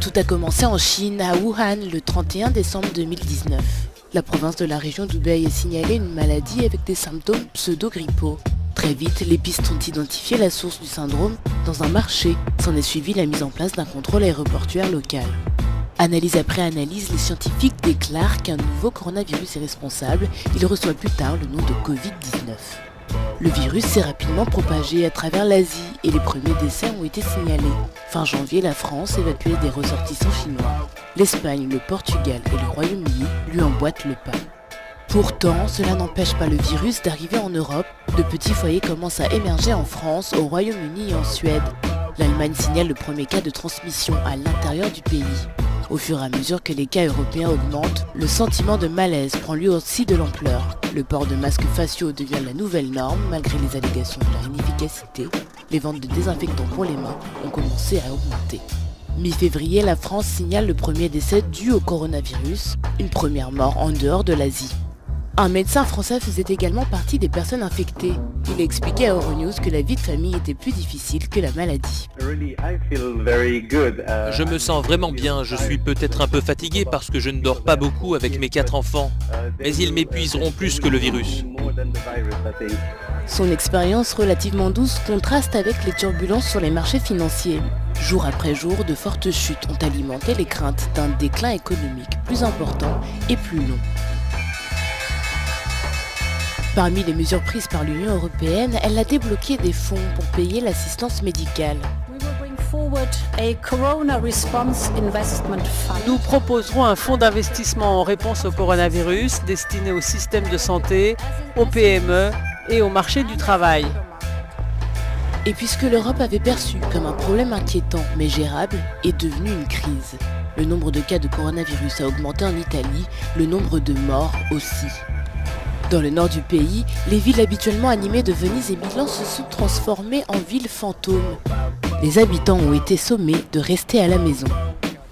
Tout a commencé en Chine, à Wuhan, le 31 décembre 2019. La province de la région d'Hubei a signalé une maladie avec des symptômes pseudo-grippaux. Très vite, les pistes ont identifié la source du syndrome dans un marché. S'en est suivi la mise en place d'un contrôle aéroportuaire local. Analyse après analyse, les scientifiques déclarent qu'un nouveau coronavirus est responsable. Il reçoit plus tard le nom de Covid-19. Le virus s'est rapidement propagé à travers l'Asie et les premiers décès ont été signalés. Fin janvier, la France évacuait des ressortissants chinois. L'Espagne, le Portugal et le Royaume-Uni lui emboîtent le pas. Pourtant, cela n'empêche pas le virus d'arriver en Europe. De petits foyers commencent à émerger en France, au Royaume-Uni et en Suède. L'Allemagne signale le premier cas de transmission à l'intérieur du pays. Au fur et à mesure que les cas européens augmentent, le sentiment de malaise prend lui aussi de l'ampleur. Le port de masques faciaux devient la nouvelle norme malgré les allégations de leur inefficacité. Les ventes de désinfectants pour les mains ont commencé à augmenter. Mi-février, la France signale le premier décès dû au coronavirus, une première mort en dehors de l'Asie. Un médecin français faisait également partie des personnes infectées. Il a expliqué à Euronews que la vie de famille était plus difficile que la maladie. Je me sens vraiment bien, je suis peut-être un peu fatigué parce que je ne dors pas beaucoup avec mes 4 enfants, mais ils m'épuiseront plus que le virus. Son expérience relativement douce contraste avec les turbulences sur les marchés financiers. Jour après jour, de fortes chutes ont alimenté les craintes d'un déclin économique plus important et plus long. Parmi les mesures prises par l'Union européenne, elle a débloqué des fonds pour payer l'assistance médicale. Nous proposerons un fonds d'investissement en réponse au coronavirus destiné au système de santé, aux PME et au marché du travail. Et puisque l'Europe avait perçu comme un problème inquiétant mais gérable, est devenu une crise. Le nombre de cas de coronavirus a augmenté en Italie, le nombre de morts aussi. Dans le nord du pays, les villes habituellement animées de Venise et Milan se sont transformées en villes fantômes. Les habitants ont été sommés de rester à la maison.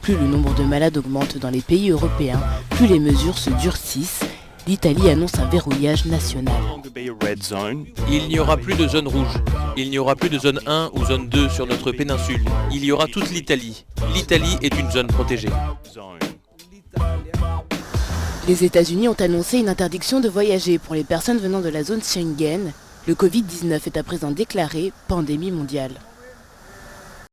Plus le nombre de malades augmente dans les pays européens, plus les mesures se durcissent. L'Italie annonce un verrouillage national. Il n'y aura plus de zone rouge, il n'y aura plus de zone 1 ou zone 2 sur notre péninsule. Il y aura toute l'Italie. L'Italie est une zone protégée. Les États-Unis ont annoncé une interdiction de voyager pour les personnes venant de la zone Schengen. Le Covid-19 est à présent déclaré pandémie mondiale.